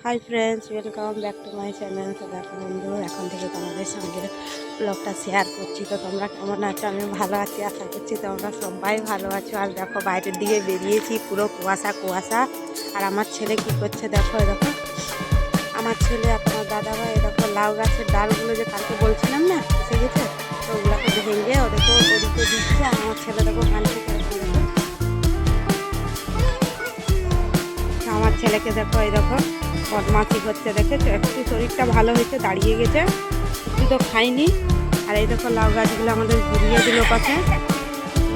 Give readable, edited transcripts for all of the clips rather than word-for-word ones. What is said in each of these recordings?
Hi friends, welcome back to my channel. তো দেখো বন্ধু, এখন থেকে তোমাদের সঙ্গে ব্লগটা শেয়ার করছি। তো তোমরা কেমন আছো? আমি ভালো আছি, আশা করছি তোমরা সবাই ভালো আছো। আর দেখো বাইরের দিকে বেরিয়েছি, পুরো কুয়াশা কুয়াশা। আর আমার ছেলে কি করছে দেখো, দেখো আমার ছেলে আর তোমার দাদাভাই দেখো লাউ গাছের ডালগুলো যে কালকে বলছিলাম না এসে গেছে, তো ওগুলোকে ভেঙে ওদেরকে ওদিকে দিচ্ছে। আর আমার ছেলে দেখো কানছে কিরকম, দেখো আমার ছেলেকে দেখো, এই দেখো বদমাশি করছে, দেখেছো? একটু শরীরটা ভালো হয়েছে, দাঁড়িয়ে গেছে, একটু তো খাইনি। আর এই দেখো লাউ গাছগুলো আমাদের ঘুরিয়ে দিল পাশে।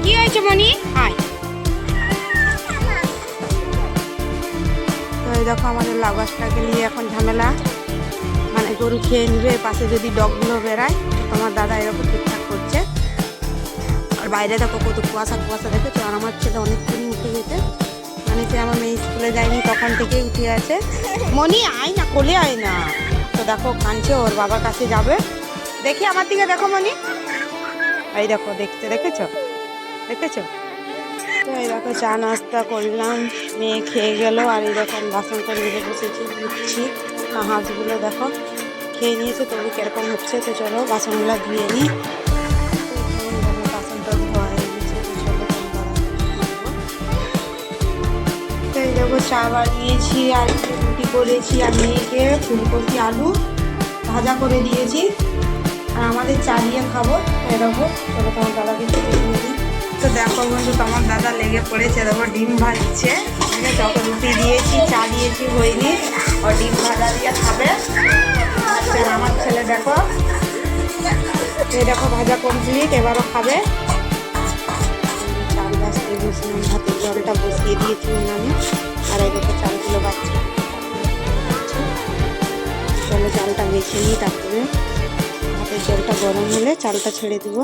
কি হয়েছে মনি? আয়। তো এই দেখো আমাদের লাউ গাছটাকে নিয়ে এখন ঝামেলা, মানে গরু খেয়ে নিবে, পাশে যদি ডগগুলো বেড়ায়। তোমার দাদা এরকম ঠিকঠাক করছে। আর বাইরে দেখো কত কুয়াশা কুয়াশা, দেখেছো? আর আমার ছেলে অনেকক্ষণ উঠে গেছে, মানে সে আমার মেয়ে স্কুলে যায়নি তখন থেকেই উঠে আছে। মনি আয় না, কোলে আয় না। তো দেখো কাঁদছে, ওর বাবার কাছে যাবে। দেখি আমার দিকে দেখো মনি, এই দেখো দেখতে, দেখেছো দেখেছো? তো এই দেখো চা নাস্তা করলাম, মেয়ে খেয়ে গেল। আর এই দেখো বাসন করে মেরে বসেছি, ধুচ্ছি। হাঁসগুলো দেখো খেয়ে নিয়েছে, তবু কিরকম হচ্ছে। তো চলো বাসনগুলো ধুয়ে নিই। বাসনটা ধোয়া হয়ে গেছে, তো চলো তো এই দেখো চা বানিয়েছি, আর রুটি করেছি, আর মেয়েকে ফুলকপি আলু ভাজা করে দিয়েছি। আর আমাদের চা দিয়ে খাবো। এরকম চলো তোমার দাদাকে খেতে দিয়ে দিই। তো দেখো বন্ধু, তোমার দাদা লেগে পড়েছে, দেখো ডিম ভাজছে। যত রুটি দিয়েছি, চা দিয়েছি, হয়নি, ও ডিম ভাজা দিয়ে খাবে। আর আমার ছেলে দেখো, এই দেখো ভাজা কমপ্লিট, এবারও খাবে। চাল বাছতে বসলাম, ভাতের জলটা বসিয়ে দিয়েছি উনানে। আর এই দেখো চালগুলো বাচ্চা, চলো চালটা বেছে নিই, তারপরে ভাতের জলটা গরম হলে চালটা ছেড়ে দিব।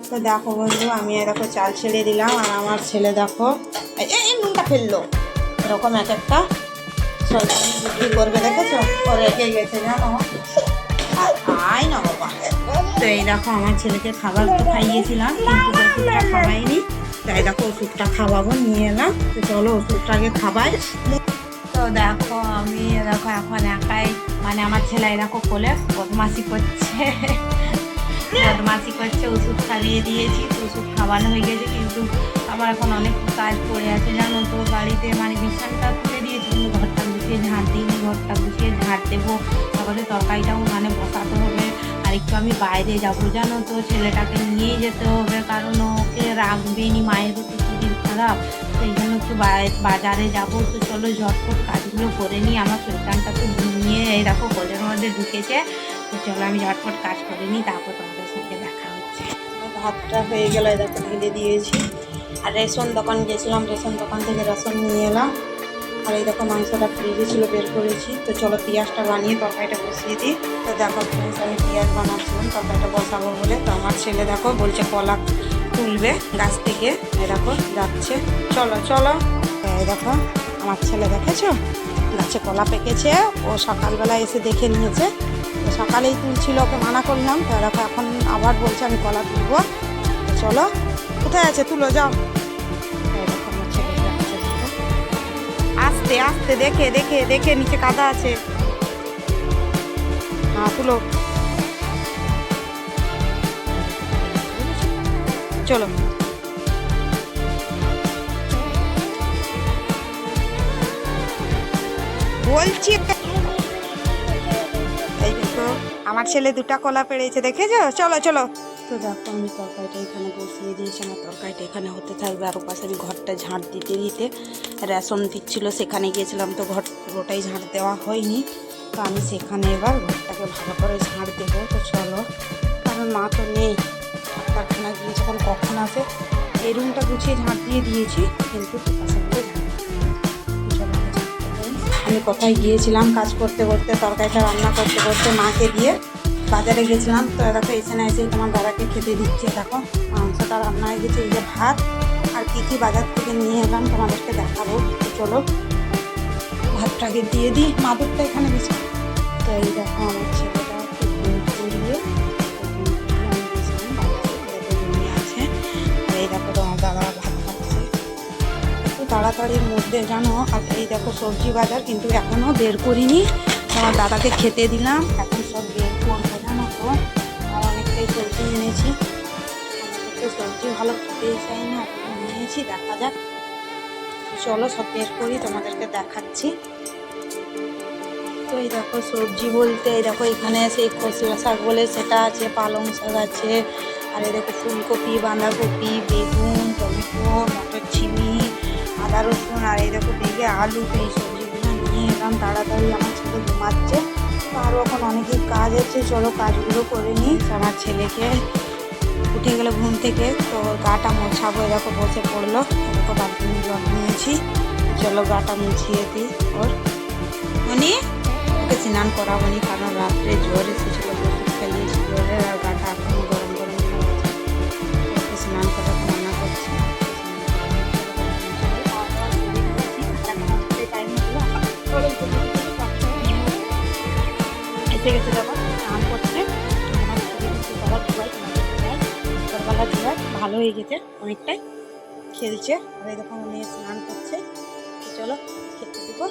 তো দেখো বন্ধু, আমি এরকম চাল ছেড়ে দিলাম। আর আমার ছেলে দেখো এই নুনটা ফেললো, এরকম এক একটা শয়তানি বুদ্ধি করবে, দেখেছো? ও রেখে গেছে জানো। আয় না বাবা। তো এই দেখো আমার ছেলেকে খাবার তো খাইয়েছিলাম, কিন্তু ওষুধটা খাওয়াইনি। তাই দেখো ওষুধটা খাওয়াবো, নিয়ে এলাম। তো চলো ওষুধটাকে খাবাই। তো দেখো আমি দেখো এখন একাই, মানে আমার ছেলে এরকম কোলে বদমাশি করছে, বদমাশি করছে। ওষুধ খাইয়ে দিয়েছি, তো ওষুধ খাওয়ানো হয়ে গেছে, কিন্তু আমার এখন অনেক কাজ পড়ে আছে জানো তো। বাড়িতে মানে বিছানটা তুলে দিয়েছি, কিন্তু ঘরটা গুছিয়ে ঝাঁট দিইনি। ঘরটা গুছিয়ে ঝাঁট দেবো, তারপরে তরকারিটাও মানে বসাতে হবে। আর একটু আমি বাইরে যাবো জানো তো, ছেলেটাকে নিয়েই যেতে হবে, কারণ ওকে রাখবেনি, মায়েরও তো শরীর খারাপ। তো এই জন্য একটু বাজারে যাবো। তো চলো ঝটপট কাজগুলো করে নিই। আমার শরীরটা তো ঘুমিয়ে এই দেখো কোলের মধ্যে ঢুকেছে। তো চলো আমি ঝটপট কাজ করে নিই, তারপর তোমাদের সঙ্গে দেখা হচ্ছে। ভাতটা হয়ে গেল, এই দেখো ঢেলে দিয়েছি। আর রেশন দোকান গেছিলাম, রেশন দোকান থেকে রেশন নিয়ে এলাম। আর এই দেখো মাংসটা ফ্রিজে ছিল, বের করেছি। তো চলো পেঁয়াজটা বানিয়ে তরকারিটা বসিয়ে দিই। তো দেখো ফ্রেন্ডস, আমি পেঁয়াজ বানাচ্ছিলাম তরকারিটা বসাবো বলে। তো আমার ছেলে দেখো বলছে কলা তুলবে গাছ থেকে, এই দেখো যাচ্ছে। চলো চলো। এই দেখো আমার ছেলে, দেখেছো গাছে কলা পেকেছে, ও সকালবেলা এসে দেখে নিয়েছে। তো সকালেই তুলছিল, ওকে মানা করলাম। তো দেখো এখন আবার বলছে আমি কলা তুলবো। তো চলো, কোথায় আছে তুলো, যাও। আস্তে আস্তে, দেখে দেখে দেখে, নিচে কাদা আছে। হ্যাঁ তুলো, চলো। বলছি এই দেখো আমার ছেলে দুটা কলা পেড়েছে, দেখেছো? চলো চলো। তো দেখো আমি তরকারিটা এখানে বসিয়ে দিয়েছি, আমার তরকারিটা এখানে হতে থাকবে। আর পাশে আমি ঘরটা ঝাঁট দিতে দিতে রেশন দিচ্ছিল, সেখানে গিয়েছিলাম, তো ঘর পুরোটাই ঝাঁট দেওয়া হয়নি। তো আমি সেখানে এবার ঘরটাকে ভালো করে ঝাঁট দেবো। তো চলো, কারণ মা তো নেই, ডাক্তারখানা গিয়েছে, এখন কখন আসে। এই রুমটা গুছিয়ে ঝাঁট দিয়ে দিয়েছি, কিন্তু পাশে আমি কোথায় গিয়েছিলাম কাজ করতে করতে, তরকারিটা রান্না করতে করতে মাকে দিয়ে বাজারে গেছিলাম। তো দেখো এখানে এসে তোমার দাদাকে খেতে দিচ্ছে। দেখো মাংসটা রান্না হয়ে গেছে, এই যে ভাত। আর কী কী বাজার থেকে নিয়ে এলাম তোমাদেরকে দেখাবো। তো চলো ভাতটাকে দিয়ে দিই, মাদুরটা এখানে গেছে। তো এই দেখো আমার ছেলেটা একটু ঘুম করিয়ে নিয়ে আছে। আর এই দেখো তোমার দাদা ভাত খাচ্ছে, একটু তাড়াতাড়ির মধ্যে জানো। আর এই দেখো সবজি বাজার কিন্তু এখনও বের করিনি, আমার দাদাকে খেতে দিলাম, এখন সব বের করবো জানো তো। আর অনেকটাই সবজি এনেছি, আমাদের তো সবজি ভালো খেতেই চাই না, নিয়েছি, দেখা যাক। চলো সব বের করি, তোমাদেরকে দেখাচ্ছি। তো এই দেখো সবজি বলতে এই দেখো এখানে সেই খসলা শাক বলে সেটা আছে, পালং শাক আছে, আর এই দেখো ফুলকপি, বাঁধাকপি, বেগুন, টমেটো, মটরছিমি, আদা রসুন, আর এই দেখো বেগে আলু। তো এই সবজিগুলো নিয়ে এলাম তাড়াতাড়ি, আমার ছেলে ঘুমাচ্ছে, তো আরও এখন অনেকই কাজ আছে, চলো কাজগুলো করে নিই। আমার ছেলেকে উঠে গেলে ঘুম থেকে, তো গাটা মোছাবো, এরকম বসে পড়লো, এরকম বালতির জল নিয়েছি, চলো গাটা মুছিয়ে দিই। ওর উনি ওকে স্নান করাবনি, কারণ রাত্রে জ্বর এসেছিলো, ওষুধ খেলিয়েছি জ্বরের, আর গাটা এখনও গরম গরম খাওয়াচ্ছে, ওকে স্নান করাতে মানা করছে। এসে গেছে দেখো স্নান করতে, আমার সকালবেলা জোয়ার ভালো হয়ে গেছে অনেকটাই, খেলছে। আর এই দেখো উনি স্নান করছে, চলো খেতে দেবো।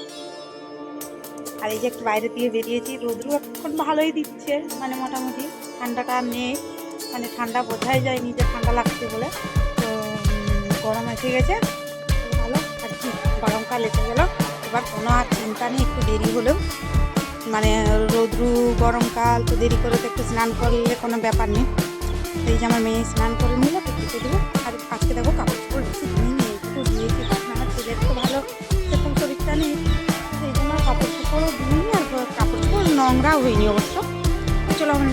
আর এই যে একটু বাইরে দিয়ে বেরিয়েছি, রোদ্রু এখন ভালোই দিচ্ছে, মানে মোটামুটি ঠান্ডাটা নেই, মানে ঠান্ডা বোঝাই যায়নি যে ঠান্ডা লাগছে বলে। তো গরম এসে গেছে ভালো, আর কি গরমকাল এসে গেল, এবার কোনো আর চিন্তা নেই। একটু দেরি হলেও মানে রোদ্রু গরমকাল, তো দেরি করে তো একটু স্নান করলে কোনো ব্যাপার নেই। এই যে আমার মেয়ে স্নান করে নিল, তো খেতে দেবো। আর আজকে দেখো কাপড় চোপড় বেশি ধুইনি, একটু দিয়েছি, কারণ আমার ছেলের তো ভালো সেরকম শরীরটা নেই, সেই জন্য কাপড় চোপড়ও ধুইনি, আর কাপড় চোপড় নোংরাও হয়নি অবশ্য। চলো আমার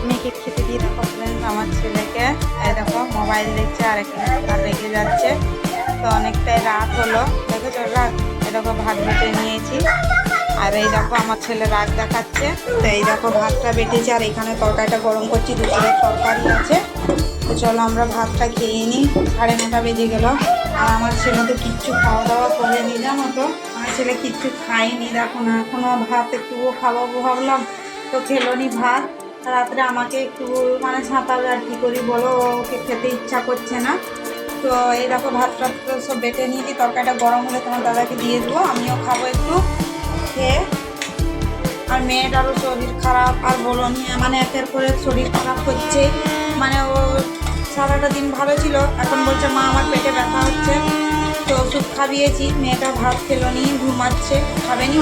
মেয়েকে খেতে দিয়ে দেখো ফ্রেন্ড, আমার ছেলেকে এই দেখো মোবাইল দেখছে, আর এখানে ভাত রেখে যাচ্ছে, তো অনেকটাই রাত হলো, দেখেছো রাত। এই দেখো ভাত বেটে নিয়েছি, আর এই দেখো আমার ছেলে রাগ দেখাচ্ছে, তো এই দেখো ভাতটা বেটেছি, আর এখানে তরকারিটা গরম করছি, দুপুরের তরকারি আছে। তো চলো আমরা ভাতটা খেয়ে নিই, 9:30 বেজে গেল। আর আমার ছেলে তো কিচ্ছু খাওয়া দাওয়া করে নি জানো তো, আমার ছেলে কিচ্ছু খাইনি, দেখো না এখনও ভাত একটুও খাওয়াবো ভাবলাম, তো খেলো নি ভাত। রাত্রে আমাকে একটু মানে ছাঁতাবে, আর কী করি বলো, ওকে খেতে ইচ্ছা করছে না। তো এই দেখো ভাতটা তো সব বেটে নিয়েছি, তরকারিটা গরম হলে তোমার দাদাকে দিয়ে দেবো, আমিও খাবো একটু খেয়ে। আর মেয়েটারও শরীর খারাপ, আর বলো নিয়ে মানে একের পরে শরীর খারাপ হচ্ছে, মানে ও সারাটা দিন ভালো ছিল, এখন বলছে মা আমার পেটে ব্যথা হচ্ছে, তো ওষুধ খাবিয়েছি, মেয়েটা ভাত খেলো নি, ঘুমাচ্ছে, খাবেনি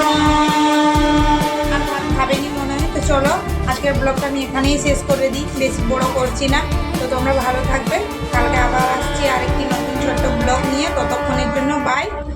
আর ভাত খাবেনি মনে হয়। তো চলো আজকের ব্লগটা আমি এখানেই শেষ করে দিই, বেশি বড় করছি না। তো তোমরা ভালো থাকবে, কালকে আবার আসছি আরেকটি নতুন ছোট্ট ব্লগ নিয়ে, ততক্ষণের জন্য বাই।